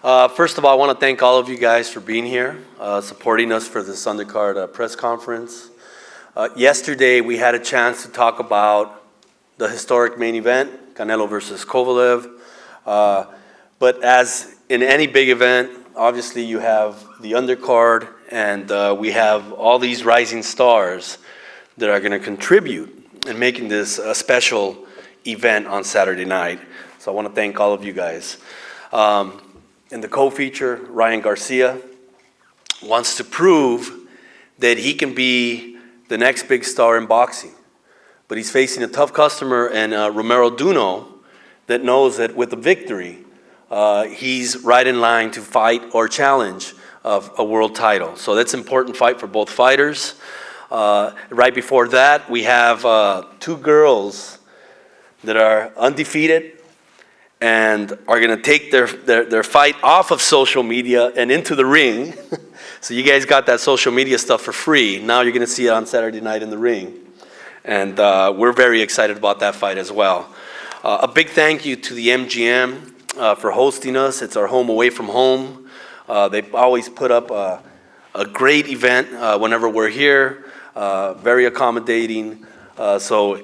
First of all, I want to thank all of you guys for being here, supporting us for this Undercard press conference. Yesterday, we had a chance to talk about the historic main event, Canelo versus Kovalev. But as in any big event, obviously you have the undercard, and we have all these rising stars that are going to contribute in making this a special event on Saturday night. So I want to thank all of you guys. In the co-feature, Ryan Garcia wants to prove that he can be the next big star in boxing. But he's facing a tough customer in Romero Duno that knows that with a victory, he's right in line to fight or challenge of a world title. So that's an important fight for both fighters. Right before that, we have two girls that are undefeated and are going to take their fight off of social media and into the ring. So you guys got that social media stuff for free. Now you're going to see it on Saturday night in the ring. And we're very excited about that fight as well. A big thank you to the MGM for hosting us. It's our home away from home. They always put up a great event whenever we're here. Very accommodating. So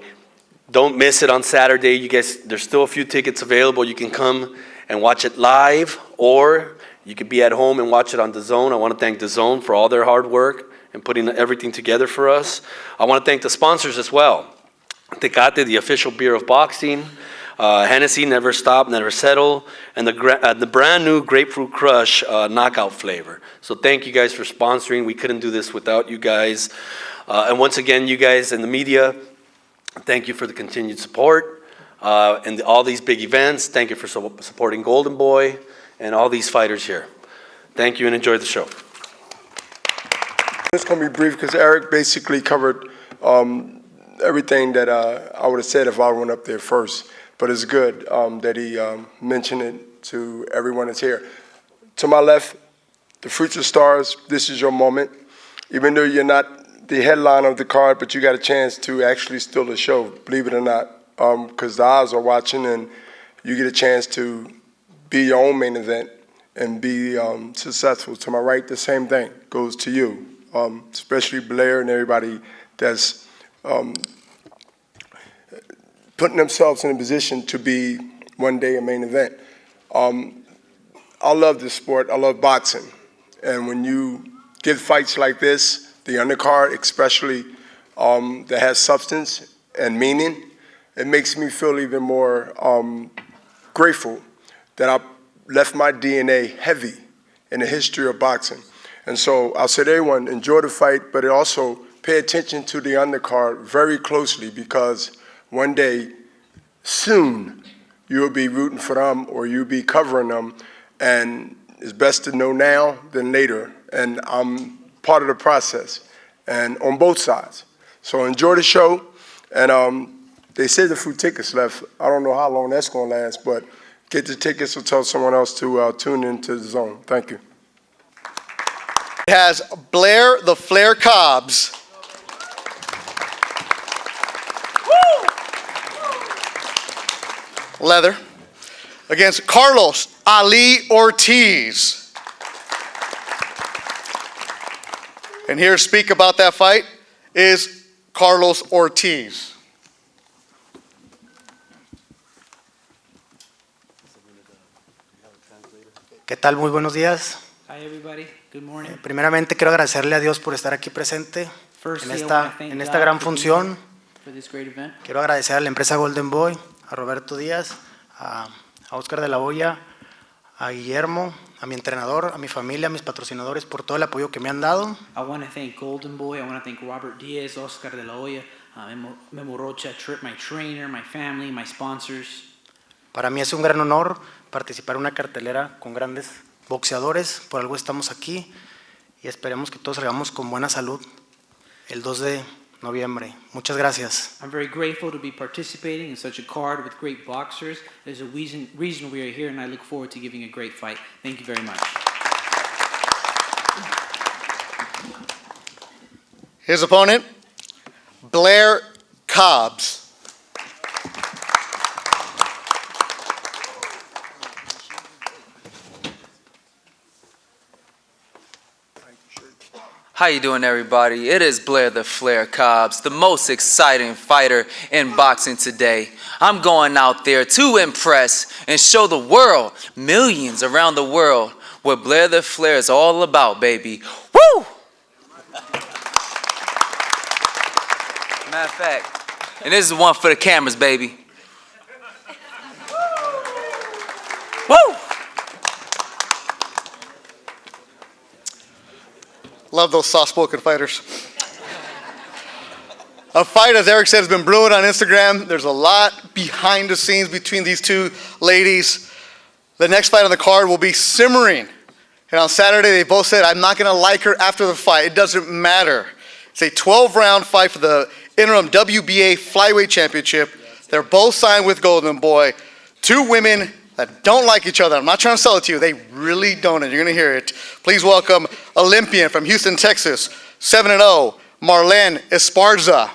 don't miss it on Saturday. You guys, there's still a few tickets available. You can come and watch it live, or you could be at home and watch it on DAZN. I want to thank DAZN for all their hard work and putting everything together for us. I want to thank the sponsors as well. Tecate, the official beer of boxing. Hennessy, Never Stop, Never Settle. And the brand new Grapefruit Crush knockout flavor. So thank you guys for sponsoring. We couldn't do this without you guys. And once again, you guys in the media, thank you for the continued support and all these big events. Thank you for supporting Golden Boy and all these fighters here. Thank you and enjoy the show. It's going to be brief because Eric basically covered everything that I would have said if I went up there first. But it's good that he mentioned it to everyone that's here. To my left, the future stars, this is your moment. Even though you're not the headline of the card, but you got a chance to actually steal the show, believe it or not, because the eyes are watching and you get a chance to be your own main event and be successful. To my right, the same thing goes to you, especially Blair and everybody that's putting themselves in a position to be one day a main event. I love this sport. I love boxing. And when you get fights like this, the undercard especially, that has substance and meaning, it makes me feel even more grateful that I left my DNA heavy in the history of boxing. And so I'll say to everyone, enjoy the fight, but also pay attention to the undercard very closely, because one day, soon, you'll be rooting for them or you'll be covering them, and it's best to know now than later. And I'm part of the process, and on both sides. So enjoy the show, and they said the few tickets left. I don't know how long that's going to last, but get the tickets or tell someone else to tune into the zone. Thank you. It has Blair the Flair Cobbs. Leather against Carlos Ali Ortiz. And here to speak about that fight is Carlos Ortiz. ¿Qué tal? Muy buenos días. Hi everybody, good morning. Primeramente quiero agradecerle a Dios por estar aquí presente en esta gran función. For this great event. Quiero agradecer a la empresa Golden Boy, a Roberto Díaz, a Oscar de la Hoya, a Guillermo, a mi entrenador, a mi familia, a mis patrocinadores por todo el apoyo que me han dado. I want to thank Golden Boy, I want to thank Robert Diaz, Oscar de la Hoya, Memo Rocha, my trainer, my family, my sponsors. Para mí es un gran honor participar en una cartelera con grandes boxeadores. Por algo estamos aquí y esperemos que todos salgamos con buena salud el 2 de noviembre. Muchas gracias. I'm very grateful to be participating in such a card with great boxers. There's a reason we are here, and I look forward to giving a great fight. Thank you very much. His opponent, Blair Cobbs. How you doing, everybody? It is Blair the Flair Cobbs, the most exciting fighter in boxing today. I'm going out there to impress and show the world, millions around the world, what Blair the Flair is all about, baby. Woo! Matter of fact, and this is one for the cameras, baby. Woo! Love those soft-spoken fighters. A fight, as Eric said, has been brewing on Instagram. There's a lot behind the scenes between these two ladies. The next fight on the card will be simmering. And on Saturday, they both said, I'm not going to like her after the fight. It doesn't matter. It's a 12-round fight for the interim WBA Flyweight Championship. They're both signed with Golden Boy. Two women that don't like each other. I'm not trying to sell it to you. They really don't, and you're going to hear it. Please welcome Olympian from Houston, Texas, 7-0, Marlene Esparza.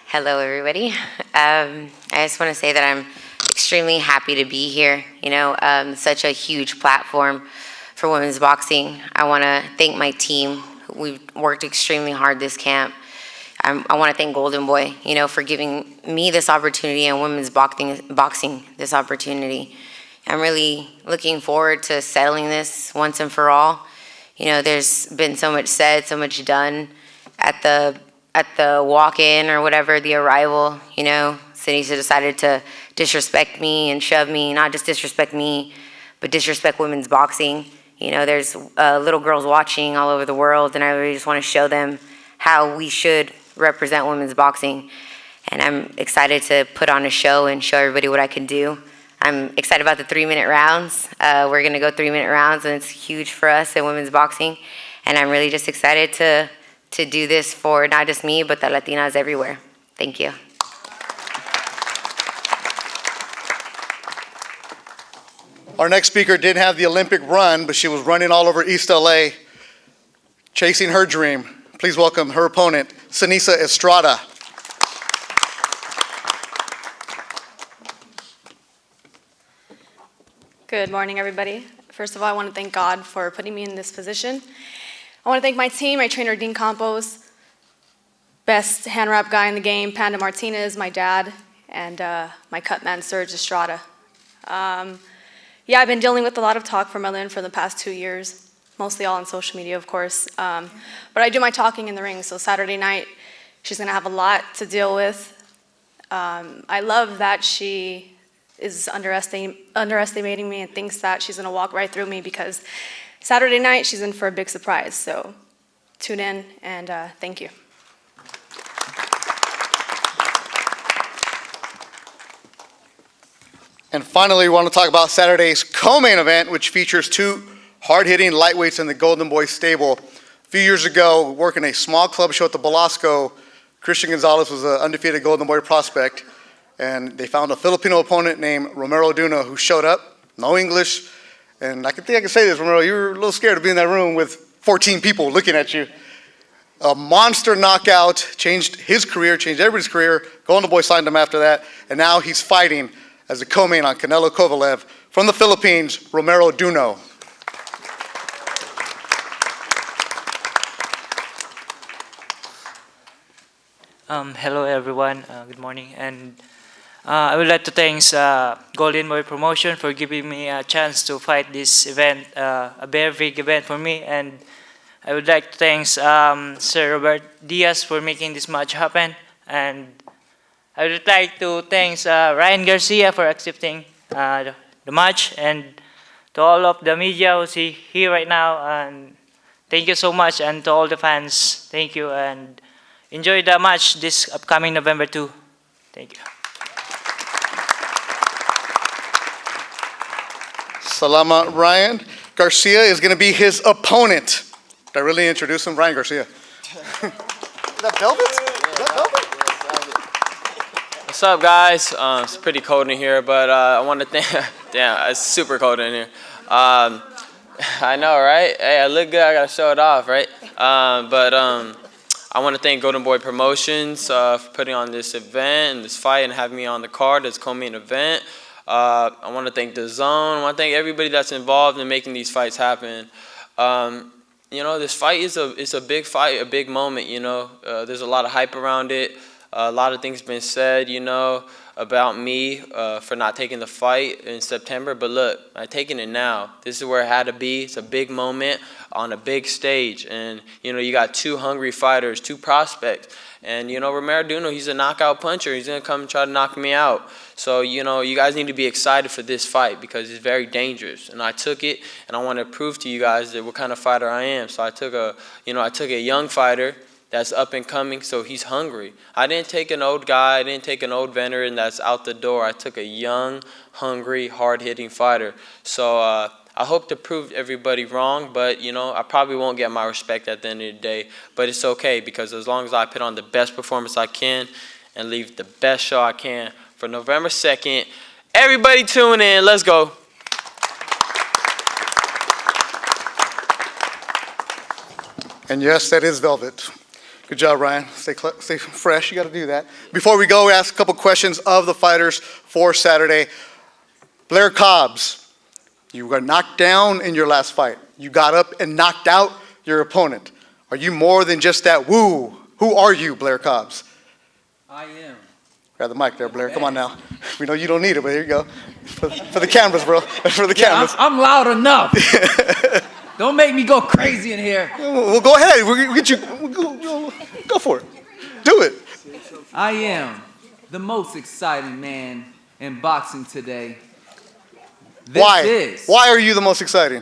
Hello, everybody. I just want to say that I'm extremely happy to be here. You know, such a huge platform for women's boxing. I want to thank my team. We've worked extremely hard this camp. I want to thank Golden Boy, you know, for giving me this opportunity and women's boxing this opportunity. I'm really looking forward to settling this once and for all. You know, there's been so much said, so much done at the walk-in or whatever, the arrival. You know, Sinisa decided to disrespect me and shove me, not just disrespect me, but disrespect women's boxing. You know, there's little girls watching all over the world, and I really just want to show them how we should represent women's boxing. And I'm excited to put on a show and show everybody what I can do. I'm excited about the 3-minute rounds. We're going to go 3-minute rounds, and it's huge for us in women's boxing. And I'm really just excited to do this for not just me, but the Latinas everywhere. Thank you. Our next speaker didn't have the Olympic run, but she was running all over East LA, chasing her dream. Please welcome her opponent, Sinisa Estrada. Good morning, everybody. First of all, I want to thank God for putting me in this position. I want to thank my team, my trainer, Dean Campos, best hand wrap guy in the game, Panda Martinez, my dad, and my cut man, Serge Estrada. Yeah, I've been dealing with a lot of talk from Marlene for the past 2 years, mostly all on social media, of course. But I do my talking in the ring, so Saturday night, she's going to have a lot to deal with. I love that she is underestimating me and thinks that she's going to walk right through me, because Saturday night, she's in for a big surprise. So tune in, and thank you. And finally, we want to talk about Saturday's co-main event, which features two hard-hitting lightweights in the Golden Boy stable. A few years ago, working a small club show at the Belasco, Christian Gonzalez was an undefeated Golden Boy prospect, and they found a Filipino opponent named Romero Duno, who showed up, no English, and I think I can say this, Romero, you were a little scared to be in that room with 14 people looking at you. A monster knockout, changed his career, changed everybody's career. Golden Boy signed him after that, and now he's fighting as a co-main on Canelo Kovalev. From the Philippines, Romero Duno. Hello everyone, good morning, and I would like to thank Golden Boy Promotion for giving me a chance to fight this event, a very big event for me, and I would like to thank Sir Robert Diaz for making this match happen, and I would like to thank Ryan Garcia for accepting the match, and to all of the media who's here right now, and thank you so much, and to all the fans, thank you, and enjoy the match this upcoming November 2. Thank you. Salamat, Ryan. Garcia is going to be his opponent. Did I really introduce him? Ryan Garcia. Is that Velvet? Is that Velvet? What's up, guys? It's pretty cold in here, but I want to thank. Damn, it's super cold in here. I know, right? Hey, I look good. I gotta show it off, right? I want to thank Golden Boy Promotions for putting on this event and this fight and having me on the card as co-main event. I want to thank the Zone. I want to thank everybody that's involved in making these fights happen. You know, this fight is a big fight, a big moment, you know. There's a lot of hype around it. A lot of things been said, you know, about me for not taking the fight in September. But look, I'm taking it now. This is where it had to be. It's a big moment on a big stage. And, you know, you got two hungry fighters, two prospects. And, you know, Romero Duno, he's a knockout puncher. He's going to come and try to knock me out. So, you know, you guys need to be excited for this fight because it's very dangerous. And I took it, and I want to prove to you guys that what kind of fighter I am. So I took a young fighter that's up and coming, so he's hungry. I didn't take an old guy. I didn't take an old veteran that's out the door. I took a young, hungry, hard-hitting fighter. So I hope to prove everybody wrong, but, you know, I probably won't get my respect at the end of the day. But it's okay because as long as I put on the best performance I can and leave the best show I can for November 2nd, everybody tune in. Let's go. And yes, that is velvet. Good job, Ryan. Stay fresh. You got to do that. Before we go, we ask a couple questions of the fighters for Saturday. Blair Cobbs, you got knocked down in your last fight. You got up and knocked out your opponent. Are you more than just that woo? Who are you, Blair Cobbs? I am. Grab the mic there, Blair. Come on now. We know you don't need it, but here you go. For the cameras, bro. For the cameras. I'm loud enough. Don't make me go crazy in here. Well, go ahead. We'll get you. Go for it. Do it. I am the most exciting man in boxing today. Why are you the most exciting?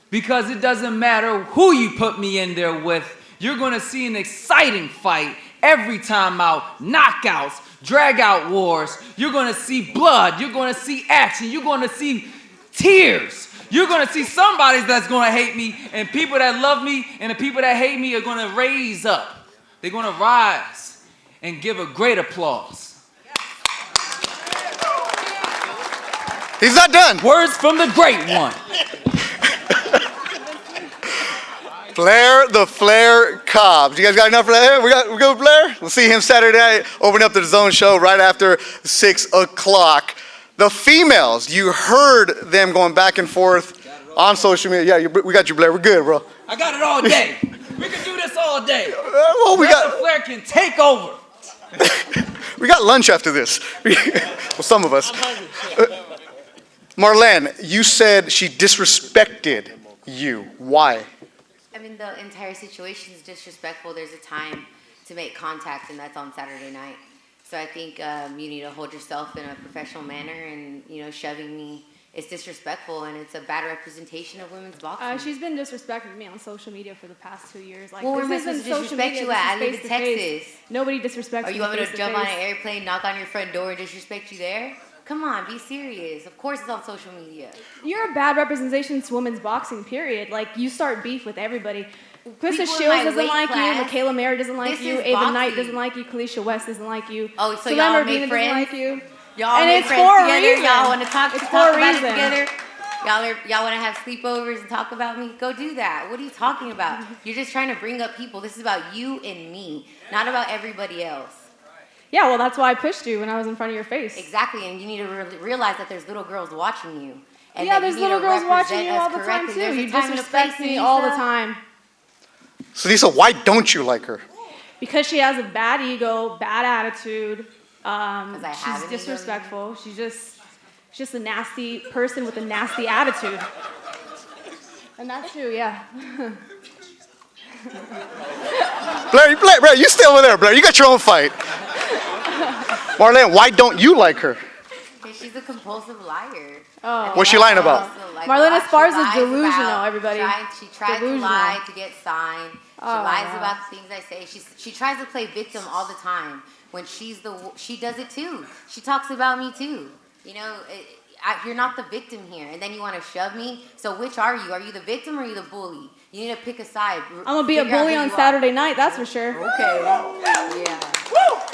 Because it doesn't matter who you put me in there with. You're going to see an exciting fight every time out. Knockouts, drag-out wars. You're going to see blood. You're going to see action. You're going to see tears. You're going to see somebody that's going to hate me, and people that love me and the people that hate me are going to raise up. They're going to rise and give a great applause. He's not done. Words from the great one. Blair the Flair Cobbs. You guys got enough for that? We go with Blair? We'll see him Saturday night, open up the Zone show right after 6 o'clock. The females, you heard them going back and forth on social media. Yeah, we got you, Blair. We're good, bro. I got it all day. We can do this all day. Well, Flair can take over. We got lunch after this. Well, some of us. Marlene, you said she disrespected you. Why? I mean, the entire situation is disrespectful. There's a time to make contact, and that's on Saturday night. So I think you need to hold yourself in a professional manner, and, you know, shoving me is disrespectful, and it's a bad representation of women's boxing. She's been disrespecting me on social media for the past 2 years. Like, well, where am I this isn't supposed to social disrespect media, you at? I this is live in face-to-face. Texas. Nobody disrespects Or me you want me to face-to-face. jump on an airplane, knock on your front door, and disrespect you there? Come on, be serious. Of course it's on social media. You're a bad representation to women's boxing, period. Like, you start beef with everybody. Krista People in Shields my doesn't weight like you. class. Michaela Mary doesn't like This you. is Ava boxing. Knight doesn't like you. Kalisha West doesn't like you. Oh, so Selena y'all Urbina make doesn't friends? like you. Y'all And make it's friends for a together? reason. Y'all want to talk It's talk for a about it reason. together? Y'all want to have sleepovers and talk about me? Go do that. What are you talking about? You're just trying to bring up people. This is about you and me, not about everybody else. Yeah, well, that's why I pushed you when I was in front of your face. Exactly, and you need to realize that there's little girls watching you. And Yeah, that there's you need little to girls watching represent you us all the time, correctly. too. There's a You time and a disrespect place, me all the Anissa. time. So Lisa, why don't you like her? Because she has a bad ego, bad attitude. I have She's an ego? disrespectful. She's just a nasty person with a nasty attitude. And that's true, yeah. Blair, you stay over there, Blair. You got your own fight. Marlene, why don't you like her? Because she's a compulsive liar. Oh. What's she lying about? Marlene Esparza is She lies delusional, about everybody. She tried to Delusional. lie to get signed. She Oh, lies wow. about the things I say. She tries to play victim all the time when she does it too. She talks about me too. You know, you're not the victim here, and then you want to shove me. So which are you? Are you the victim or are you the bully? You need to pick a side. I'm gonna be a Figure out bully who on you are. Saturday night, that's for sure. Okay. Yeah.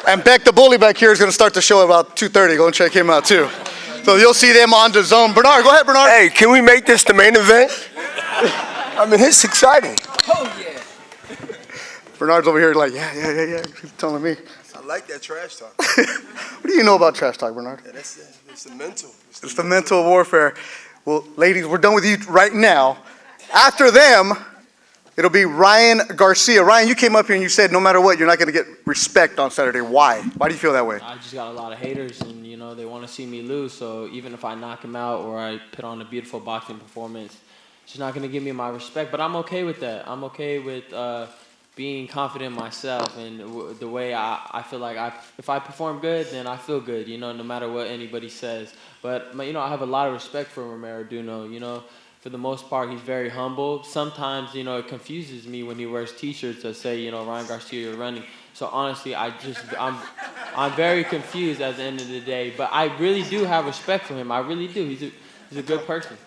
And Beck the Bully back here is going to start the show at about 2:30. Go and check him out too. So you'll see them on the Zone. Bernard, go ahead, Bernard. Hey, can we make this the main event? I mean, it's exciting. Oh, yeah. Bernard's over here like, yeah. He's telling me. I like that trash talk. What do you know about trash talk, Bernard? Yeah, it's the mental. It's the mental warfare. Well, ladies, we're done with you right now. After them, it'll be Ryan Garcia. Ryan, you came up here and you said no matter what, you're not going to get respect on Saturday. Why? Why do you feel that way? I just got a lot of haters, and they want to see me lose. So even if I knock them out or I put on a beautiful boxing performance, it's not going to give me my respect. But I'm okay with that. I'm okay with being confident in myself and the way I feel like if I perform good, then I feel good. No matter what anybody says. But I have a lot of respect for Romero Duno. For the most part, he's very humble. Sometimes, it confuses me when he wears T-shirts that say, Ryan Garcia, you're running. So honestly, I'm very confused at the end of the day. But I really do have respect for him. I really do. He's a good person.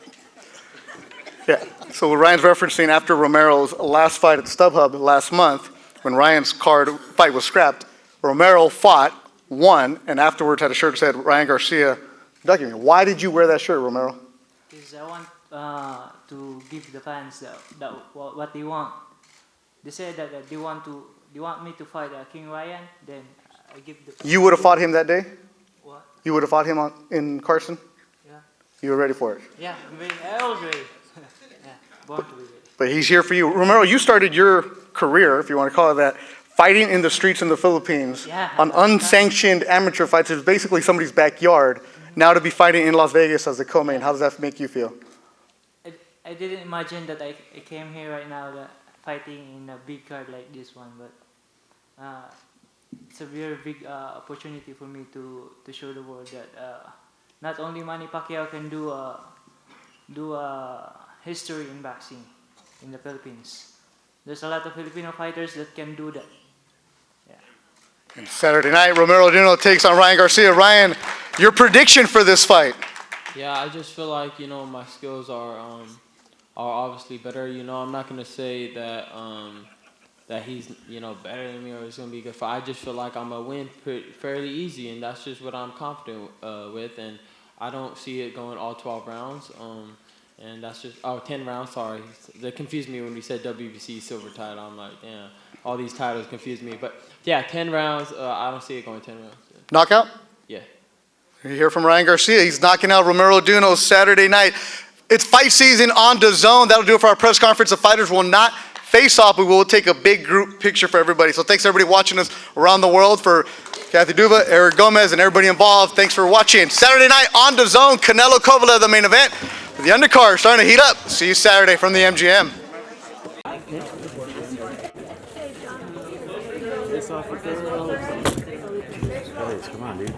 Yeah. So what Ryan's referencing after Romero's last fight at StubHub last month, when Ryan's card fight was scrapped, Romero fought, won, and afterwards had a shirt that said Ryan Garcia ducking me. Why did you wear that shirt, Romero? Because I want to give the fans what they want. They said that they want me to fight King Ryan. Then I give the. You would have fought him that day? What? You would have fought him in Carson? Yeah. You were ready for it? Yeah, I was ready. Yeah, born to be ready. But he's here for you. Romero, you started your career, if you want to call it that, fighting in the streets in the Philippines on unsanctioned amateur fights. It's basically somebody's backyard. Now to be fighting in Las Vegas as the co-main, how does that make you feel? I didn't imagine that I came here right now fighting in a big card like this one, but it's a very big opportunity for me to show the world that not only Manny Pacquiao can do history in boxing in the Philippines. There's a lot of Filipino fighters that can do that. Yeah. And Saturday night, Romero Duno takes on Ryan Garcia. Ryan, your prediction for this fight? Yeah, I just feel like my skills are obviously better. I'm not gonna say that that he's better than me or it's gonna be a good fight. I just feel like I'm gonna win fairly easy, and that's just what I'm confident with. And I don't see it going all 12 rounds. And that's just 10 rounds. Sorry, that confused me when we said WBC silver title. I'm like, damn, all these titles confused me. But yeah, 10 rounds. I don't see it going 10 rounds. Knockout? Yeah. You hear from Ryan Garcia. He's knocking out Romero Duno Saturday night. It's fight season on DAZN. That'll do it for our press conference. The fighters will not face off. We will take a big group picture for everybody. So thanks everybody watching us around the world. For Kathy Duva, Eric Gomez, and everybody involved, thanks for watching. Saturday night on DAZN, Canelo Kovalev, the main event. The undercard starting to heat up. See you Saturday from the MGM. Come on, dude.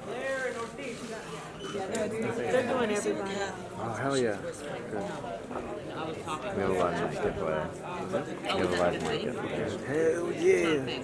Blair and Ortiz, they're doing everybody. Oh, hell yeah. Good. We have a lot of nice good players. We have a lot of nice good players. Hell yeah.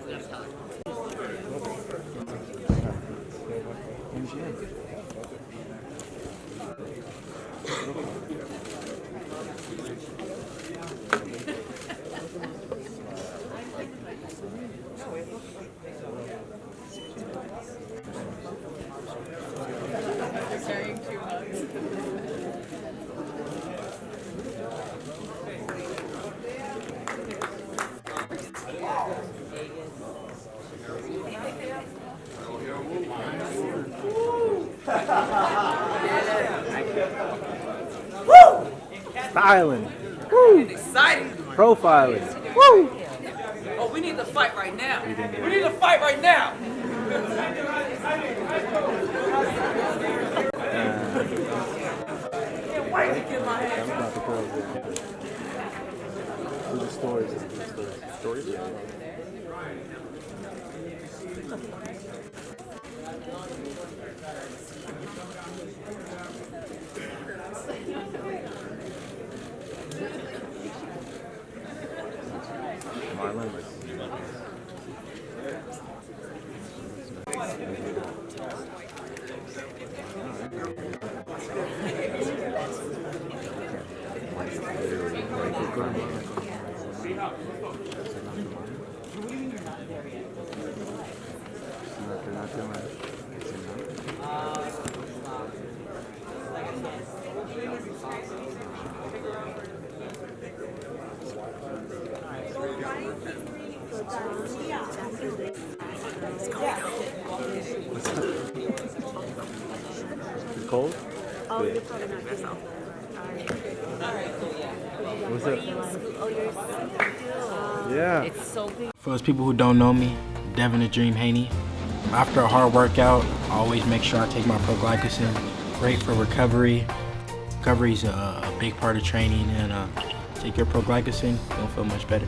Styling. Woo. Exciting. Profiling. Woo. Oh, we need to fight right now. We need to fight right now. Can't wait to get my hands. I'm about to close it. Who's the stories? Stories? Marlon. It's cold? Oh, you're probably not good. What's up? Yeah. It's so big. For those people who don't know me, Devin the Dream Haney. After a hard workout, I always make sure I take my proglycosin. Great for recovery. Recovery is a big part of training, and take your proglycosin, you'll feel much better.